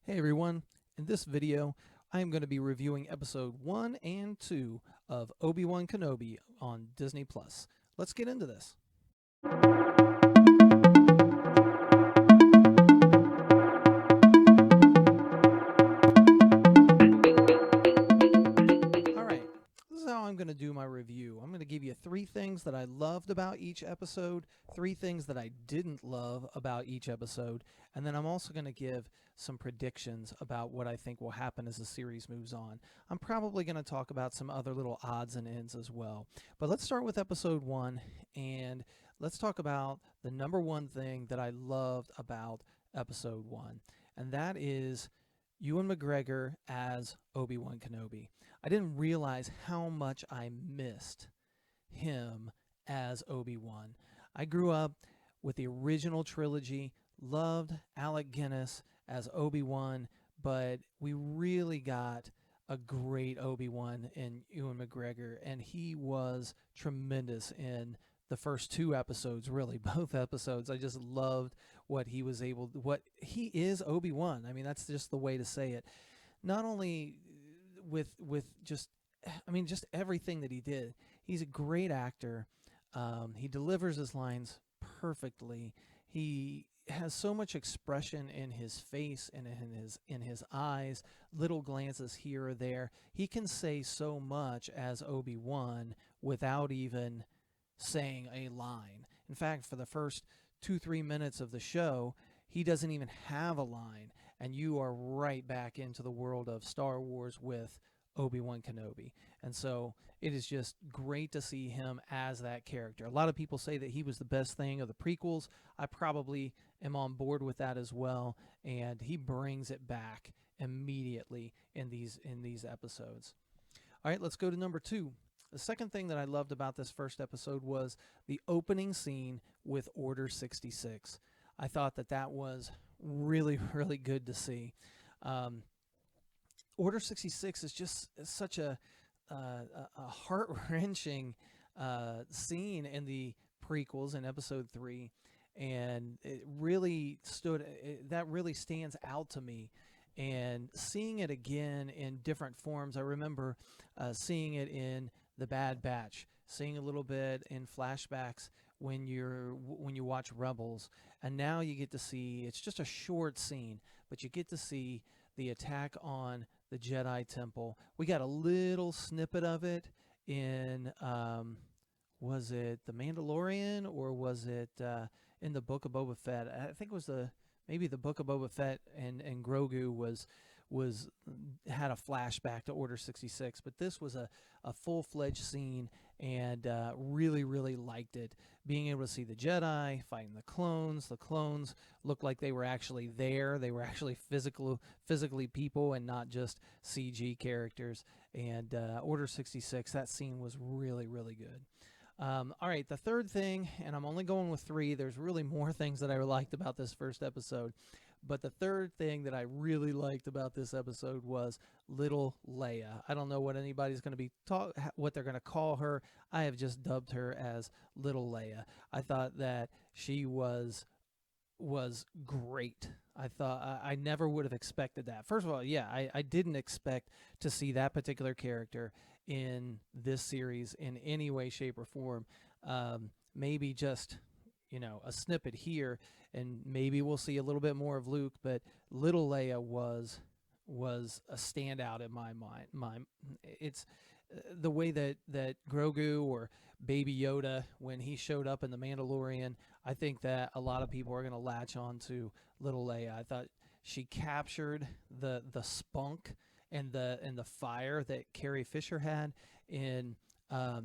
Hey everyone, in this video I am going to be reviewing episode 1 and 2 of Obi-Wan Kenobi on Disney+. Let's get into this. Alright, this is how I'm going to do my review. I'm going to give you 3 things that I loved about each episode, 3 things that I didn't love about each episode, and then I'm also going to give some predictions about what I think will happen as the series moves on. I'm probably going to talk about some other little odds and ends as well. But let's start with episode 1, and let's talk about the number one thing that I loved about episode 1, and that is Ewan McGregor as Obi-Wan Kenobi. I didn't realize how much I missed him as Obi-Wan. I grew up with the original trilogy, loved Alec Guinness as Obi-Wan, but we really got a great Obi-Wan in Ewan McGregor, and he was tremendous in the first 2 episodes, really, both episodes. I just loved what he was what he is Obi-Wan. I mean, that's just the way to say it. Not only with just, I mean, just everything that he did. He's a great actor. He delivers his lines perfectly. He has so much expression in his face and in his eyes, little glances here or there. He can say so much as Obi-Wan without even saying a line. In fact, for the first 2-3 minutes of the show, he doesn't even have a line, and you are right back into the world of Star Wars with Obi-Wan Kenobi. And so it is just great to see him as that character. A lot of people say that he was the best thing of the prequels. I probably am on board with that as well, and he brings it back immediately in these episodes. All right, let's go to number 2. The second thing that I loved about this first episode was the opening scene with Order 66. I thought that was really, really good to see. Order 66 is just such a heart-wrenching scene in the prequels in episode 3, and that really stands out to me. And seeing it again in different forms, I remember seeing it in The Bad Batch, seeing a little bit in flashbacks when you watch Rebels, and now you get to see, it's just a short scene, but you get to see the attack on the Jedi Temple. We got a little snippet of it in, was it The Mandalorian, or was it in the Book of Boba Fett? I think it was maybe the Book of Boba Fett, and Grogu had a flashback to Order 66, but this was a full-fledged scene, and really, really liked it. Being able to see the Jedi fighting the clones looked like they were actually there. They were actually physically people and not just CG characters. And Order 66, that scene was really, really good. All right, the third thing, and I'm only going with 3. There's really more things that I liked about this first episode. But the third thing that I really liked about this episode was Little Leia. I don't know what anybody's going to be what they're going to call her. I have just dubbed her as Little Leia. I thought that she was great. I thought I never would have expected that. First of all, yeah, I didn't expect to see that particular character in this series in any way, shape, or form. Maybe just, a snippet here, and maybe we'll see a little bit more of Luke, but Little Leia was a standout in my mind. It's the way that Grogu or Baby Yoda, when he showed up in The Mandalorian, I think that a lot of people are going to latch on to Little Leia. I thought she captured the spunk and the fire that Carrie Fisher had in A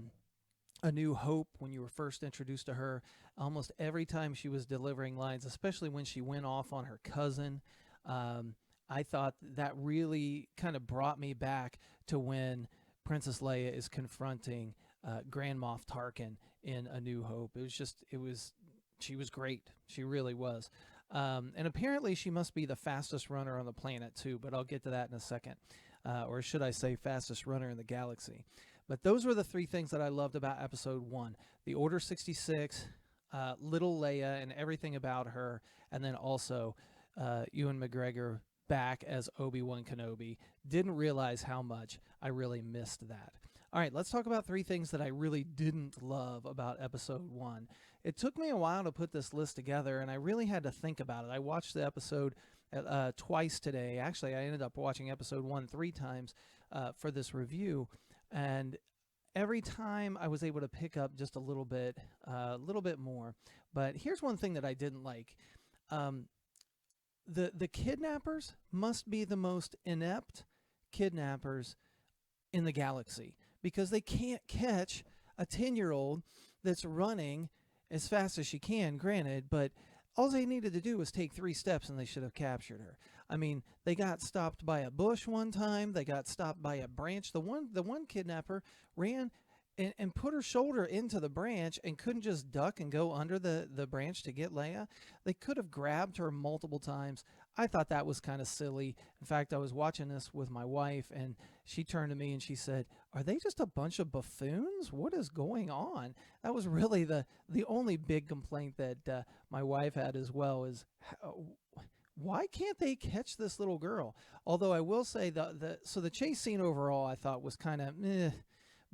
New Hope when you were first introduced to her. Almost every time she was delivering lines, especially when she went off on her cousin, I thought that really kind of brought me back to when Princess Leia is confronting Grand Moff Tarkin in A New Hope. She was great. She really was. And apparently she must be the fastest runner on the planet too, but I'll get to that in a second. Or should I say fastest runner in the galaxy. But those were the 3 things that I loved about episode 1. The Order 66, Little Leia and everything about her, and then also Ewan McGregor back as Obi-Wan Kenobi. Didn't realize how much I really missed that. All right, let's talk about 3 things that I really didn't love about episode 1. It took me a while to put this list together, and I really had to think about it. I watched the episode twice today. Actually, I ended up watching episode 1 3 times for this review, and every time I was able to pick up just a little bit more. But here's one thing that I didn't like. The kidnappers must be the most inept kidnappers in the galaxy, because they can't catch a 10-year-old that's running as fast as she can, granted, but all they needed to do was take 3 steps and they should have captured her. I mean, they got stopped by a bush one time. They got stopped by a branch. The one kidnapper ran and put her shoulder into the branch and couldn't just duck and go under the branch to get Leia. They could have grabbed her multiple times. I thought that was kind of silly. In fact, I was watching this with my wife, and she turned to me and she said, "Are they just a bunch of buffoons? What is going on?" That was really the only big complaint that my wife had as well, is why can't they catch this little girl? Although I will say the chase scene overall I thought was kind of meh.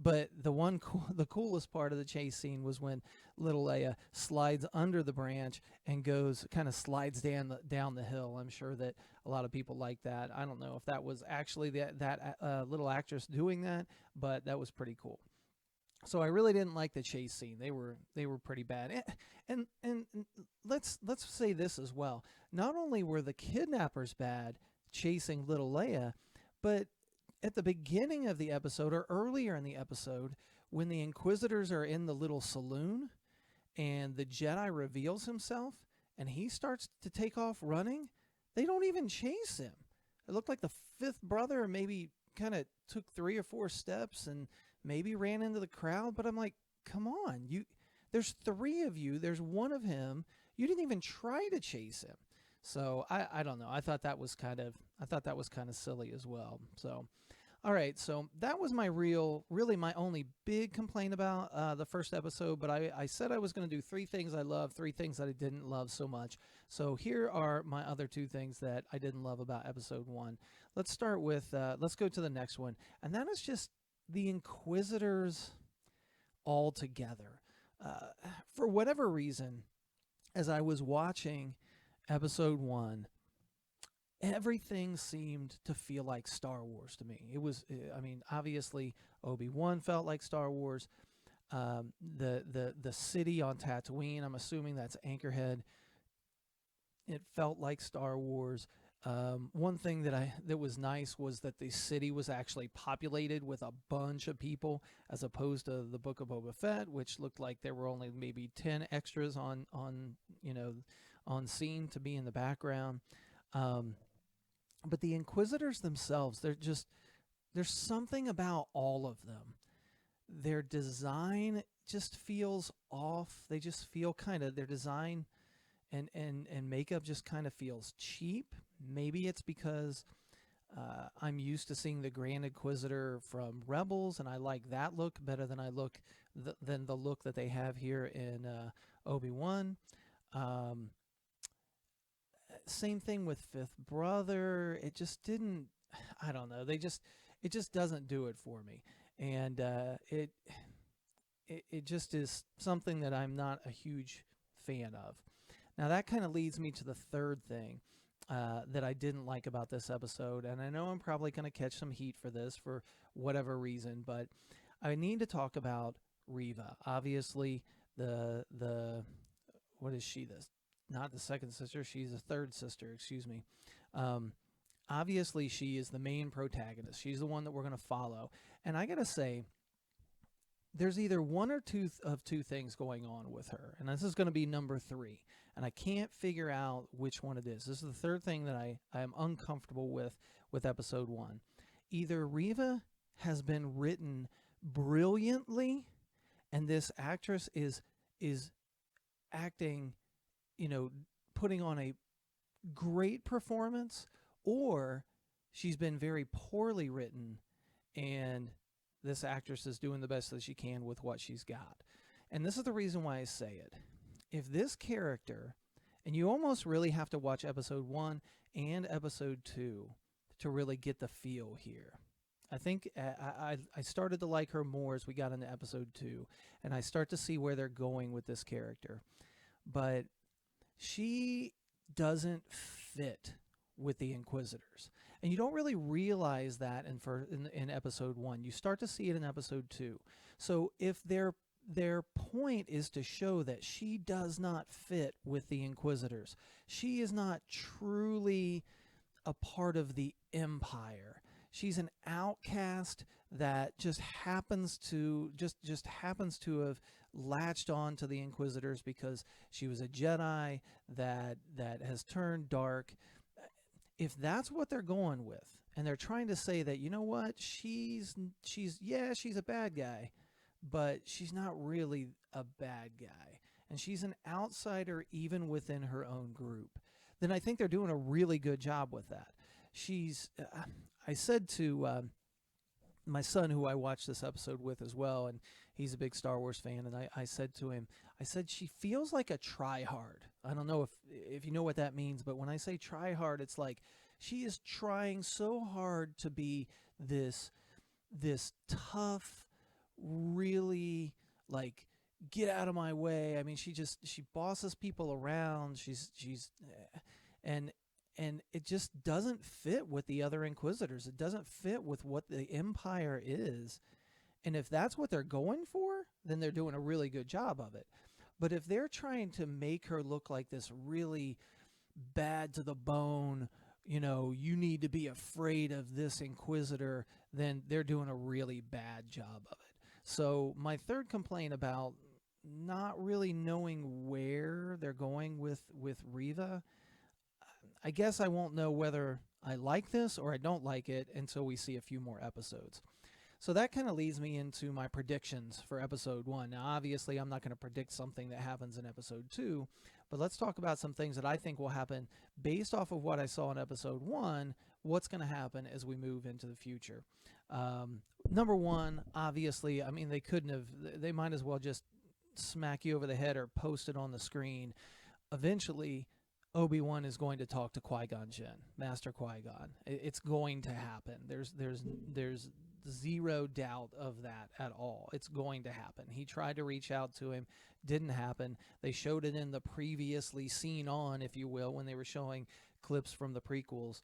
But the coolest part of the chase scene was when little Leia slides under the branch and kind of slides down the hill. I'm sure that a lot of people like that. I don't know if that was actually that little actress doing that, but that was pretty cool. So I really didn't like the chase scene. They were pretty bad. And let's say this as well. Not only were the kidnappers bad chasing little Leia, but at the beginning of the episode, or earlier in the episode, when the Inquisitors are in the little saloon and the Jedi reveals himself and he starts to take off running, they don't even chase him. It looked like the 5th brother maybe kind of took 3 or 4 steps and maybe ran into the crowd. But I'm like, come on, there's 3 of you. There's 1 of him. You didn't even try to chase him. So I don't know. I thought that was kind of silly as well. So, all right. So that was really my only big complaint about the first episode. But I said I was going to do 3 things I loved, 3 things that I didn't love so much. So here are my other 2 things that I didn't love about episode 1. Let's start with let's go to the next one, and that is just the Inquisitors altogether. For whatever reason, as I was watching episode 1, everything seemed to feel like Star Wars to me. It was, I mean, obviously Obi-Wan felt like Star Wars. The city on Tatooine, I'm assuming that's Anchorhead, it felt like Star Wars. One thing that was nice was that the city was actually populated with a bunch of people, as opposed to the Book of Boba Fett, which looked like there were only maybe 10 extras on scene to be in the background. But the Inquisitors themselves, there's something about all of them. Their design just feels off. They just feel their design and makeup just kind of feels cheap. Maybe it's because I'm used to seeing the Grand Inquisitor from Rebels, and I like that look better than than the look that they have here in Obi-Wan. Same thing with 5th Brother. It just didn't. I don't know. It just doesn't do it for me, and it just is something that I'm not a huge fan of. Now that kind of leads me to the third thing that I didn't like about this episode, and I know I'm probably going to catch some heat for this for whatever reason, but I need to talk about Reva. Obviously, the what is she? Not the second sister. She's the third sister. Excuse me. Obviously, she is the main protagonist. She's the one that we're going to follow, and I gotta say, there's either one or two things going on with her, and this is going to be number 3, and I can't figure out which one it is. This is the third thing that I am uncomfortable with episode 1. Either Reva has been written brilliantly, and this actress is acting, putting on a great performance, or she's been very poorly written, and this actress is doing the best that she can with what she's got. And this is the reason why I say it. If this character And you almost really have to watch episode 1 and episode 2 to really get the feel here. I think I started to like her more as we got into episode 2, and I start to see where they're going with this character. But she doesn't fit with the Inquisitors. And you don't really realize that in episode 1. You start to see it in episode 2. So if their point is to show that she does not fit with the Inquisitors, she is not truly a part of the Empire. She's an outcast that just happens to have latched on to the Inquisitors because she was a Jedi that has turned dark. If that's what they're going with, and they're trying to say that, you know what, she's a bad guy, but she's not really a bad guy, and she's an outsider even within her own group, then I think they're doing a really good job with that. I said to my son, who I watched this episode with as well, and he's a big Star Wars fan, and I said to him, I said, she feels like a try-hard. I don't know if you know what that means, but when I say try-hard, it's like she is trying so hard to be this tough, really, like, get out of my way. I mean, she bosses people around. And it just doesn't fit with the other Inquisitors. It doesn't fit with what the Empire is. And if that's what they're going for, then they're doing a really good job of it. But if they're trying to make her look like this really bad to the bone, you need to be afraid of this Inquisitor, then they're doing a really bad job of it. So my third complaint about not really knowing where they're going with Reva, I guess I won't know whether I like this or I don't like it until we see a few more episodes. So that kind of leads me into my predictions for episode 1. Now, obviously, I'm not going to predict something that happens in episode 2, but let's talk about some things that I think will happen based off of what I saw in episode 1, what's going to happen as we move into the future. Number 1, obviously, I mean, they might as well just smack you over the head or post it on the screen. Eventually, Obi-Wan is going to talk to Qui-Gon Jinn, Master Qui-Gon. It's going to happen. There's zero doubt of that at all. It's going to happen. He tried to reach out to him, didn't happen. They showed it in the previously seen on, if you will, when they were showing clips from the prequels.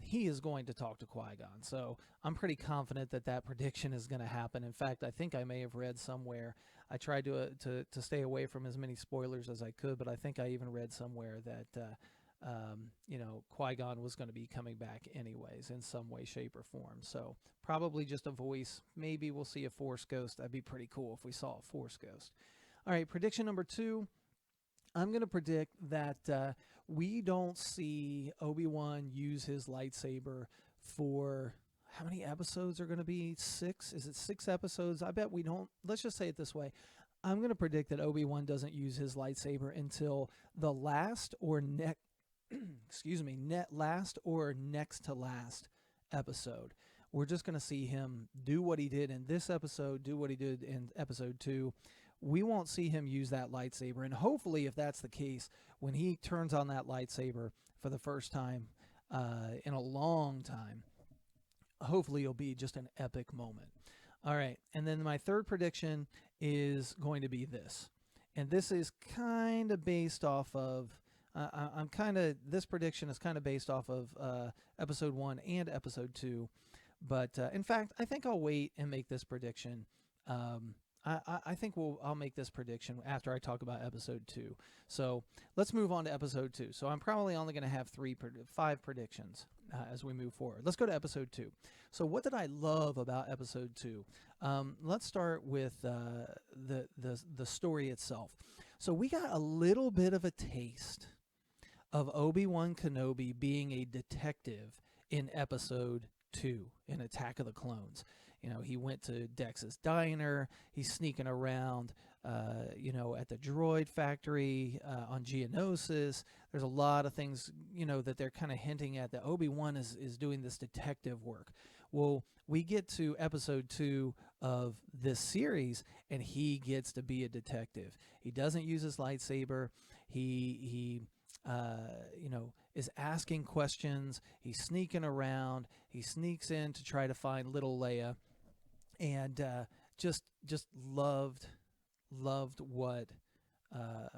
He is going to talk to Qui-Gon. So I'm pretty confident that prediction is going to happen. In fact, I think I may have read somewhere. I tried to stay away from as many spoilers as I could, but I think I even read somewhere that Qui-Gon was going to be coming back anyways in some way, shape, or form. So probably just a voice. Maybe we'll see a Force ghost. That'd be pretty cool if we saw a Force ghost. All right, prediction number 2. I'm going to predict that we don't see Obi-Wan use his lightsaber for, how many episodes are going to be? 6? Is it 6 episodes? I bet we don't. Let's just say it this way. I'm going to predict that Obi-Wan doesn't use his lightsaber until the last or last or next to last episode. We're just going to see him do what he did in this episode, do what he did in episode 2. We won't see him use that lightsaber. And hopefully, if that's the case, when he turns on that lightsaber for the first time in a long time, hopefully it'll be just an epic moment. All right. And then my third prediction is going to be this. And this is kind of based off of, this prediction is kind of based off of episode 1 and episode 2. But in fact, I think I'll wait and make this prediction. I think I'll make this prediction after I talk about episode 2. So let's move on to episode 2. So I'm probably only going to have 5 predictions as we move forward. Let's go to episode 2. So what did I love about episode 2? Let's start with the story itself. So we got a little bit of a taste of Obi-Wan Kenobi being a detective in episode 2 in Attack of the Clones. He went to Dex's diner. He's sneaking around, at the droid factory on Geonosis. There's a lot of things, that they're kind of hinting at that Obi-Wan is doing this detective work. Well, we get to episode 2 of this series, and he gets to be a detective. He doesn't use his lightsaber. He is asking questions. He's sneaking around. He sneaks in to try to find little Leia, and just loved what uh,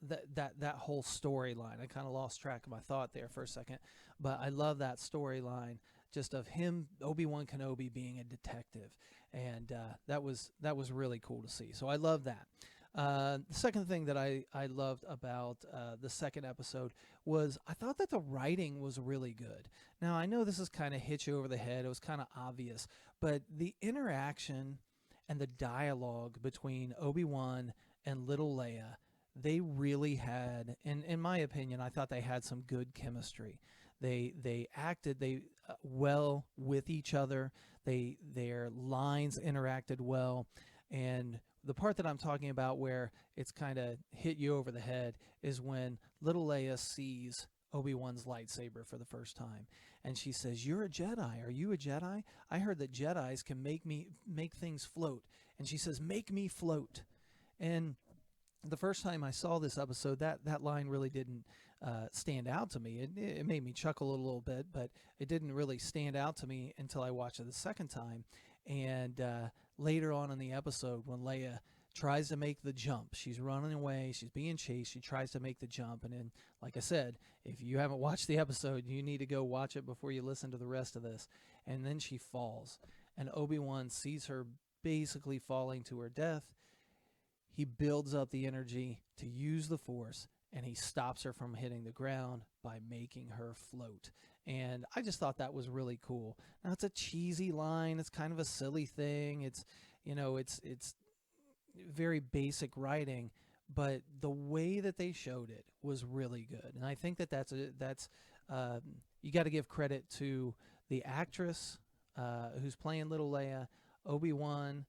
that whole storyline. I kind of lost track of my thought there for a second, but I love that storyline just of him, Obi-Wan Kenobi, being a detective, and that was really cool to see. So I love that. The second thing that I loved about the second episode was I thought that the writing was really good. Now, I know this is kind of hit you over the head. It was kind of obvious, but the interaction and the dialogue between Obi-Wan and little Leia, they really had, in my opinion, I thought they had some good chemistry. They acted well with each other. Their lines interacted well, and the part that I'm talking about where it's kind of hit you over the head is when little Leia sees Obi-Wan's lightsaber for the first time, and she says, "You're a Jedi. Are you a Jedi? I heard that Jedis can make things float." And she says, "Make me float." And the first time I saw this episode, that line really didn't stand out to me. It made me chuckle a little bit, but it didn't really stand out to me until I watched it the second time. And later on in the episode, when Leia tries to make the jump, she's running away, she's being chased, she tries to make the jump, and then, like I said, if you haven't watched the episode, you need to go watch it before you listen to the rest of this. And then she falls, and Obi-Wan sees her basically falling to her death. He builds up the energy to use the Force, and he stops her from hitting the ground by making her float. And I just thought that was really cool. Now, it's a cheesy line. It's kind of a silly thing. It's very basic writing, but the way that they showed it was really good. And I think that's you got to give credit to the actress who's playing little Leia, Obi-Wan,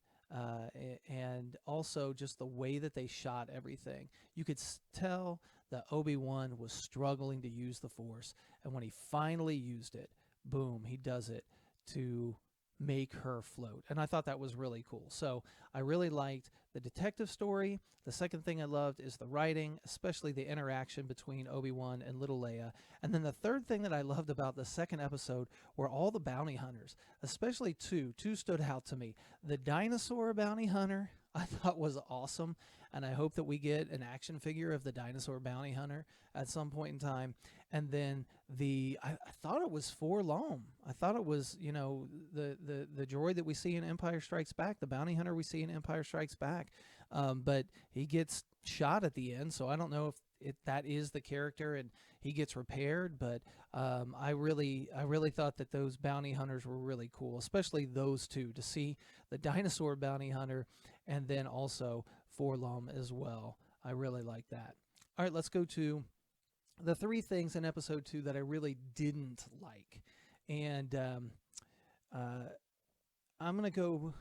and also just the way that they shot everything. You could tell that Obi-Wan was struggling to use the Force, and when he finally used it, boom, he does it to make her float. And I thought that was really cool. So I really liked the detective story. The second thing I loved is the writing, especially the interaction between Obi-Wan and little Leia. And then the third thing that I loved about the second episode were all the bounty hunters, especially two. Two stood out to me. The dinosaur bounty hunter I thought was awesome, and I hope that we get an action figure of the dinosaur bounty hunter at some point in time. And then I thought it was Forlom. I thought it was, the droid that we see in Empire Strikes Back, the bounty hunter we see in Empire Strikes Back. But he gets shot at the end, so I don't know if that is the character and he gets repaired. But I really thought that those bounty hunters were really cool, especially those two, to see the dinosaur bounty hunter and then also Forlom as well. I really like that. All right, let's go to the three things in episode 2 that I really didn't like. And I'm going to go,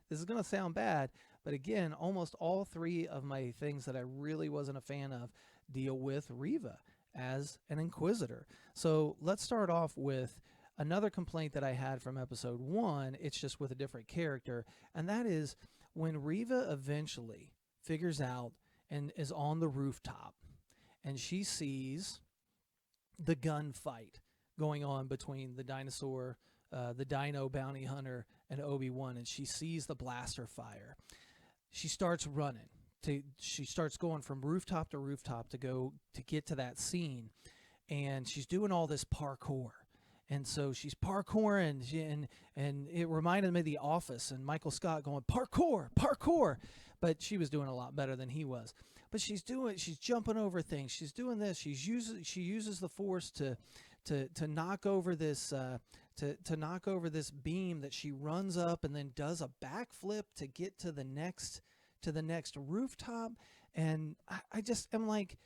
this is going to sound bad, but again, almost all three of my things that I really wasn't a fan of deal with Reva as an Inquisitor. So let's start off with another complaint that I had from episode 1. It's just with a different character, and that is when Reva eventually figures out and is on the rooftop, and she sees the gunfight going on between the dino bounty hunter, and Obi-Wan, and she sees the blaster fire. She starts running. She starts going from rooftop to rooftop to get to that scene, and she's doing all this parkour. And so she's parkouring, and it reminded me of The Office and Michael Scott going, "Parkour, parkour," but she was doing a lot better than he was. But she's jumping over things. She's doing this. She uses the Force to knock over this to knock over this beam that she runs up and then does a backflip to get to the next rooftop. And I just am like,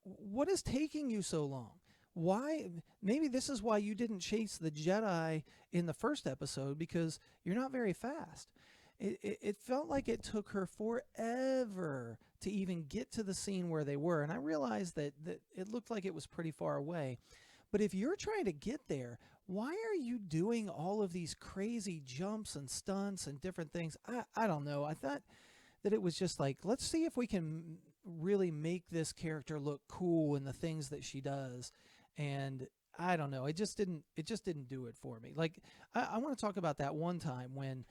what is taking you so long? Why? Maybe this is why you didn't chase the Jedi in the first episode, because you're not very fast. It felt like it took her forever to even get to the scene where they were. And I realized that it looked like it was pretty far away. But if you're trying to get there, why are you doing all of these crazy jumps and stunts and different things? I don't know. I thought that it was just like, let's see if we can really make this character look cool in the things that she does. And I don't know, it just didn't do it for me. Like, I want to talk about that one time when,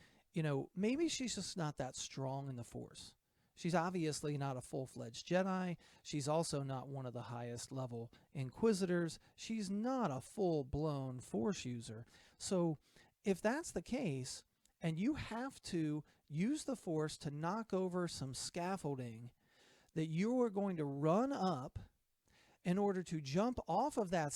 maybe she's just not that strong in the Force. She's obviously not a full-fledged Jedi. She's also not one of the highest level Inquisitors. She's not a full-blown Force user. So if that's the case, and you have to use the Force to knock over some scaffolding that you are going to run up in order to jump off of that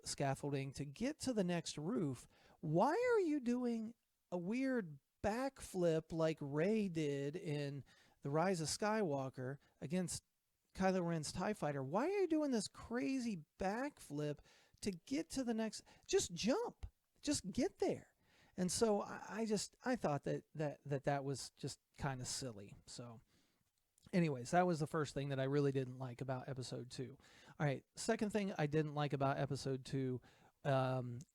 scaffolding to get to the next roof, why are you doing a weird backflip like Rey did in The Rise of Skywalker against Kylo Ren's TIE Fighter? Why are you doing this crazy backflip to get to the next? Just jump. Just get there. And so I thought that was just kind of silly. So anyways, that was the first thing that I really didn't like about episode 2. All right, second thing I didn't like about episode 2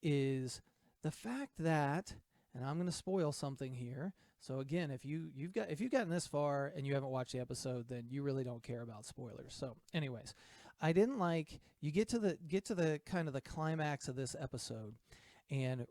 is the fact that, and I'm going to spoil something here. So again, if you've gotten this far and you haven't watched the episode, then you really don't care about spoilers. So anyways, I didn't like, you get to the kind of the climax of this episode, and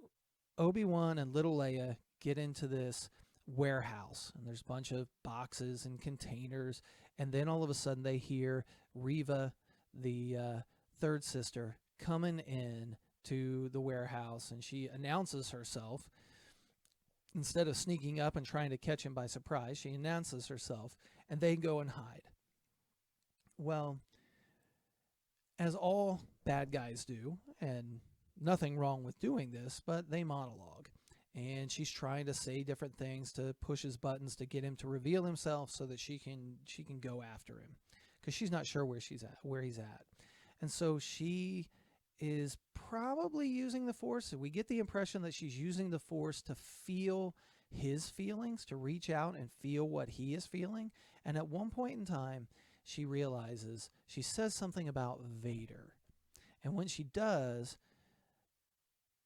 Obi-Wan and little Leia get into this warehouse, and there's a bunch of boxes and containers, and then all of a sudden they hear Reva, the third sister, coming in to the warehouse, and she announces herself. Instead of sneaking up and trying to catch him by surprise, she announces herself, and they go and hide. Well, as all bad guys do, and nothing wrong with doing this, but they monologue. And she's trying to say different things to push his buttons to get him to reveal himself so that she can go after him, because she's not sure where he's at. And so she is probably using the Force. We get the impression that she's using the Force to feel his feelings, to reach out and feel what he is feeling. And at one point in time, she realizes, she says something about Vader. And when she does,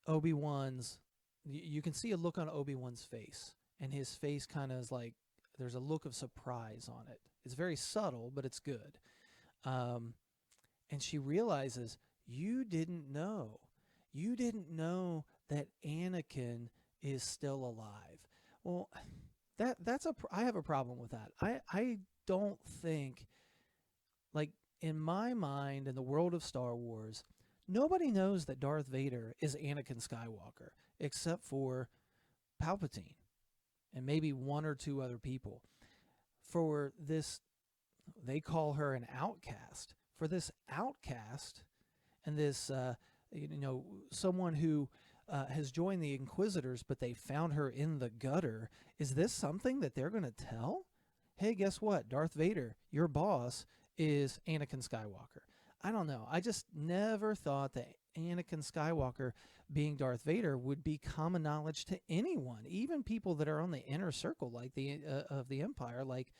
you can see a look on Obi-Wan's face, and his face kind of is like, there's a look of surprise on it. It's very subtle, but it's good. And she realizes, you didn't know that Anakin is still alive. Well, I have a problem with that. I don't think, like, in my mind, in the world of Star Wars, nobody knows that Darth Vader is Anakin Skywalker except for Palpatine and maybe one or two other people. For this, they call her an outcast. For this outcast and this, someone who has joined the Inquisitors, but they found her in the gutter, is this something that they're going to tell? Hey, guess what? Darth Vader, your boss, is Anakin Skywalker. I don't know. I just never thought that Anakin Skywalker being Darth Vader would be common knowledge to anyone, even people that are on the inner circle, like of the Empire, like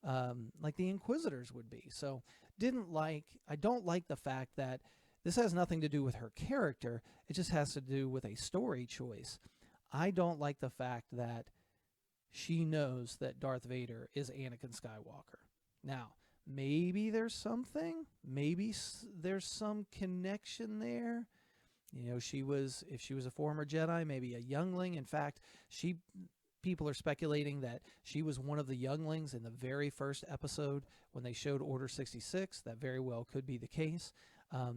the Inquisitors would be. So I don't like the fact that this has nothing to do with her character. It just has to do with a story choice. I don't like the fact that she knows that Darth Vader is Anakin Skywalker. Now, maybe there's something. Maybe there's some connection there. If she was a former Jedi, maybe a youngling. In fact, people are speculating that she was one of the younglings in the very first episode when they showed Order 66. That very well could be the case.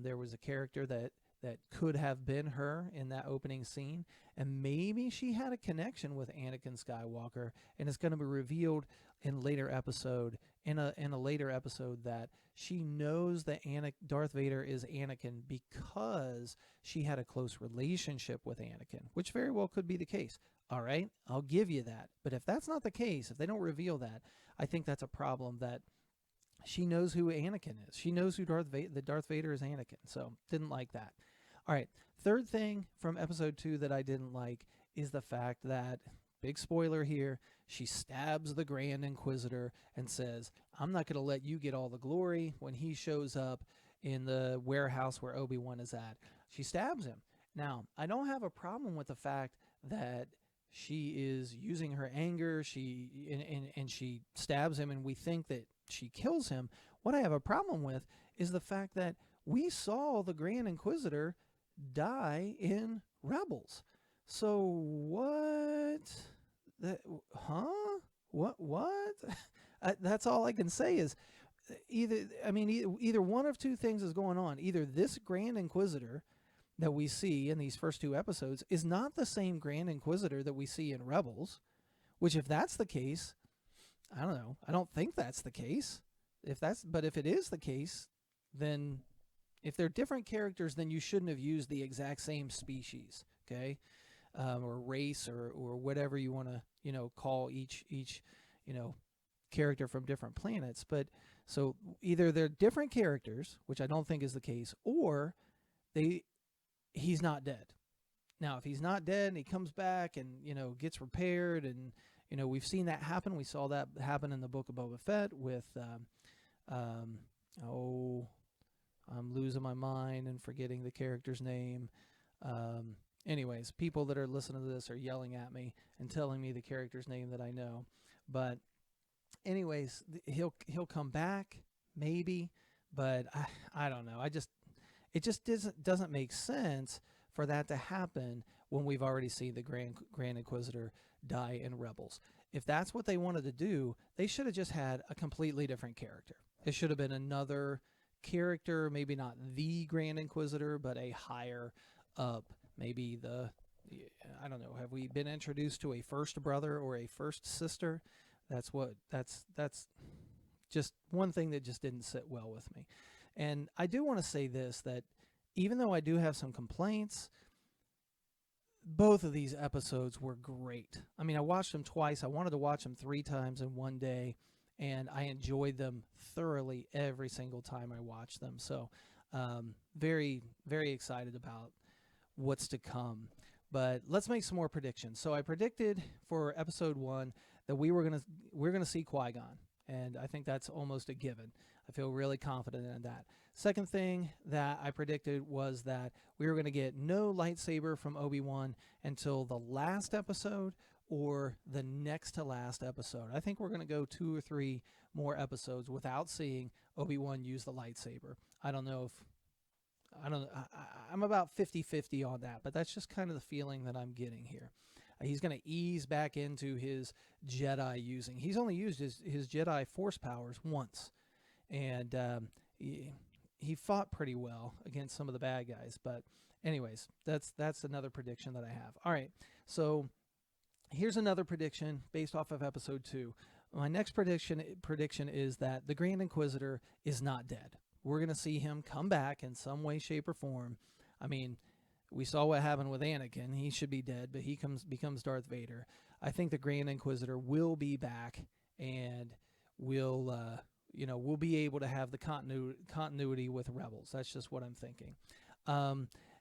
There was a character that could have been her in that opening scene, and maybe she had a connection with Anakin Skywalker, and it's going to be revealed in a later episode that she knows that Darth Vader is Anakin because she had a close relationship with Anakin, which very well could be the case. All right, I'll give you that. But if that's not the case, if they don't reveal that, I think that's a problem, that she knows who Anakin is. She knows who Darth Vader is Anakin. So didn't like that. All right, third thing from episode 2 that I didn't like is the fact that, big spoiler here, she stabs the Grand Inquisitor and says, I'm not going to let you get all the glory, when he shows up in the warehouse where Obi-Wan is at. She stabs him. Now, I don't have a problem with the fact that she is using her anger, and she stabs him, and we think that she kills him. What I have a problem with is the fact that we saw the Grand Inquisitor die in Rebels. So what? That huh? What? That's all I can say is either one of two things is going on. Either this Grand Inquisitor that we see in these first two episodes is not the same Grand Inquisitor that we see in Rebels, which if that's the case, I don't know. I don't think that's the case. But if it is the case, then if they're different characters, then you shouldn't have used the exact same species, okay, or race or whatever you want to call each character from different planets. But so either they're different characters, which I don't think is the case, or he's not dead. Now, if he's not dead and he comes back and gets repaired, and we've seen that happen. We saw that happen in the Book of Boba Fett with I'm losing my mind and forgetting the character's name. Anyways, people that are listening to this are yelling at me and telling me the character's name that I know. But anyways, he'll come back maybe, but I don't know. It just doesn't make sense for that to happen when we've already seen the Grand Inquisitor die in Rebels. If that's what they wanted to do, they should have just had a completely different character. It should have been another character, maybe not the Grand Inquisitor, but a higher up, maybe I don't know. Have we been introduced to a first brother or a first sister? That's just one thing that just didn't sit well with me. And I do want to say this, that even though I do have some complaints, both of these episodes were great. I mean, I watched them twice. I wanted to watch them 3 times in one day, and I enjoyed them thoroughly every single time I watched them. So very, very excited about what's to come. But let's make some more predictions. So I predicted for episode 1 that we're gonna see Qui-Gon, and I think that's almost a given. I feel really confident in that. Second thing that I predicted was that we were going to get no lightsaber from Obi-Wan until the last episode or the next to last episode. I think we're going to go 2 or 3 more episodes without seeing Obi-Wan use the lightsaber. I don't know. I'm about 50-50 on that, but that's just kind of the feeling that I'm getting here. He's going to ease back into his Jedi using. He's only used his Jedi Force powers once, and he fought pretty well against some of the bad guys. But anyways, that's another prediction that I have. All right, so here's another prediction based off of episode 2. My next prediction is that the Grand Inquisitor is not dead. We're going to see him come back in some way, shape, or form. I mean, we saw what happened with Anakin. He should be dead, but he becomes Darth Vader. I think the Grand Inquisitor will be back, and we'll be able to have the continuity with Rebels. That's just what I'm thinking.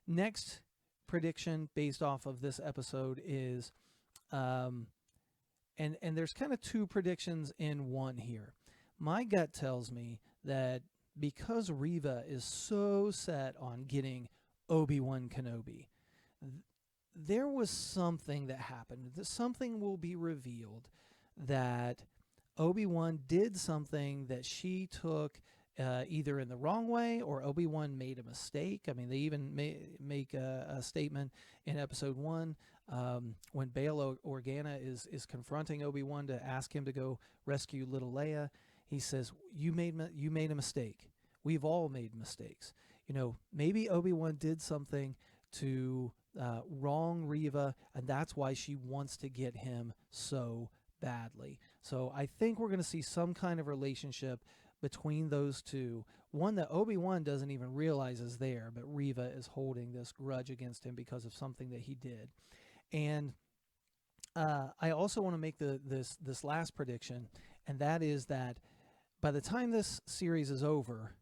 Next prediction based off of this episode is, and there's kind of 2 predictions in one here. My gut tells me that because Reva is so set on getting Obi-Wan Kenobi, there was something that happened. Something will be revealed that Obi-Wan did something that she took either in the wrong way, or Obi-Wan made a mistake. I mean, they even make a statement in episode 1 when Bail Organa is confronting Obi-Wan to ask him to go rescue little Leia. He says, you made a mistake. We've all made mistakes. Maybe Obi-Wan did something to wrong Reva, and that's why she wants to get him so badly. So I think we're going to see some kind of relationship between those two. One that Obi-Wan doesn't even realize is there, but Reva is holding this grudge against him because of something that he did. And I also want to make this last prediction, and that is that by the time this series is over,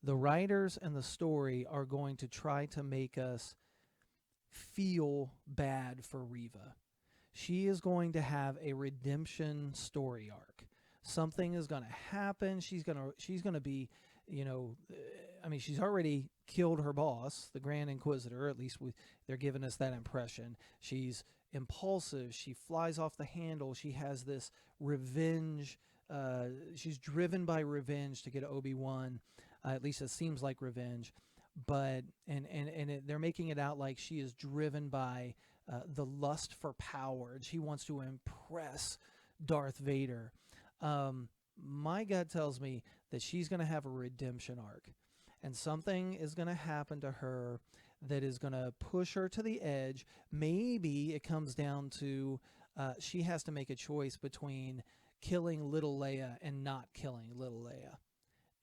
the writers and the story are going to try to make us feel bad for Reva. She is going to have a redemption story arc. Something is going to happen. She's going to be, she's already killed her boss, the Grand Inquisitor. At least they're giving us that impression. She's impulsive. She flies off the handle. She has this revenge she's driven by revenge to get Obi-Wan. At least it seems like revenge, but they're making it out like she is driven by the lust for power, and she wants to impress Darth Vader. My gut tells me that she's going to have a redemption arc, and something is going to happen to her that is going to push her to the edge. Maybe it comes down to she has to make a choice between killing little Leia and not killing little Leia.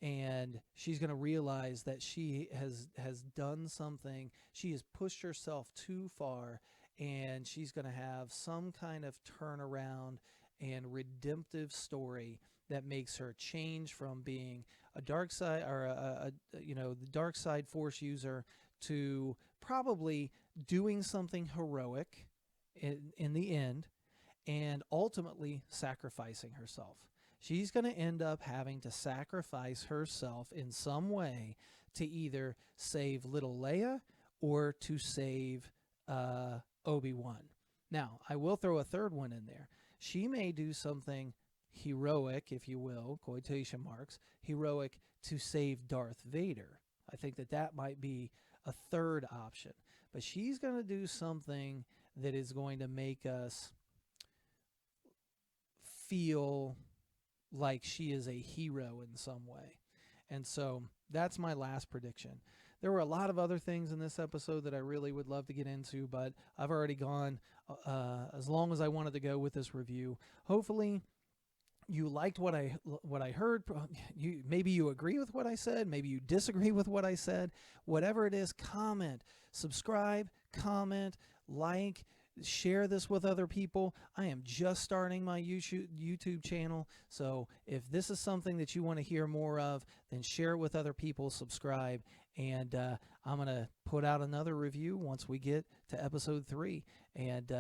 And she's going to realize that she has done something. She has pushed herself too far, and she's going to have some kind of turnaround and redemptive story that makes her change from being a dark side or the dark side force user to probably doing something heroic in the end, and ultimately sacrificing herself. She's going to end up having to sacrifice herself in some way to either save little Leia or to save Obi-Wan. Now, I will throw a third one in there. She may do something heroic, if you will, quotation marks, heroic to save Darth Vader. I think that might be a third option. But she's going to do something that is going to make us feel like she is a hero in some way. And so that's my last prediction. There were a lot of other things in this episode that I really would love to get into, but I've already gone as long as I wanted to go with this review. Hopefully you liked what I heard. Maybe you agree with what I said. Maybe you disagree with what I said. Whatever it is, comment, subscribe, comment, like, share this with other people. I am just starting my YouTube channel, so if this is something that you want to hear more of, then share it with other people, subscribe, and I'm going to put out another review once we get to episode 3. And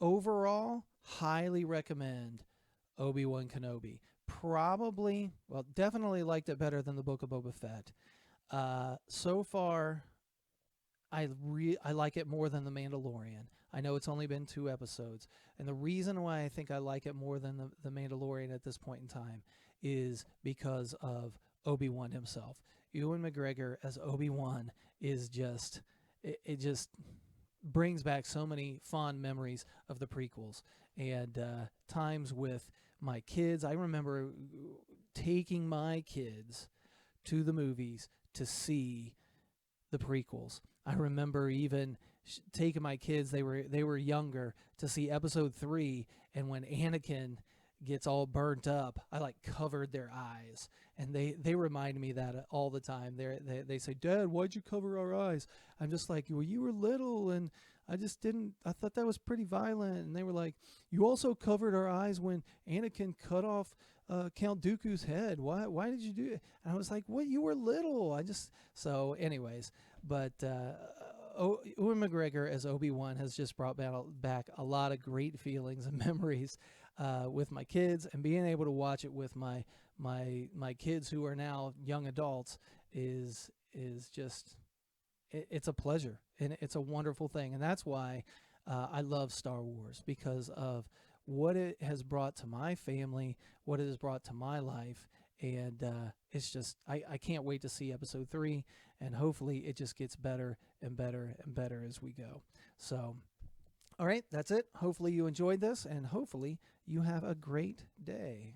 overall, highly recommend Obi-Wan Kenobi. Definitely liked it better than the Book of Boba Fett. So far, I like it more than The Mandalorian. I know it's only been 2 episodes. And the reason why I think I like it more than the Mandalorian at this point in time is because of Obi-Wan himself. Ewan McGregor as Obi-Wan is just, it just brings back so many fond memories of the prequels. And times with my kids. I remember taking my kids to the movies to see the prequels. I remember even taking my kids, they were younger, to see episode 3, and when Anakin gets all burnt up, I like covered their eyes, and they remind me that all the time. They say, "Dad, why'd you cover our eyes?" I'm just like, "Well, you were little, and I thought that was pretty violent." And they were like, "You also covered our eyes when Anakin cut off Count Dooku's head. Why did you do it?" And I was like, "What? You were little." So anyways, but Ewan McGregor as Obi-Wan has just brought back a lot of great feelings and memories with my kids, and being able to watch it with my kids who are now young adults is just, it's a pleasure, and it's a wonderful thing. And that's why I love Star Wars, because of what it has brought to my family, what it has brought to my life. And it's just, I can't wait to see episode 3, and hopefully it just gets better and better and better as we go. So, all right, that's it. Hopefully you enjoyed this, and hopefully you have a great day.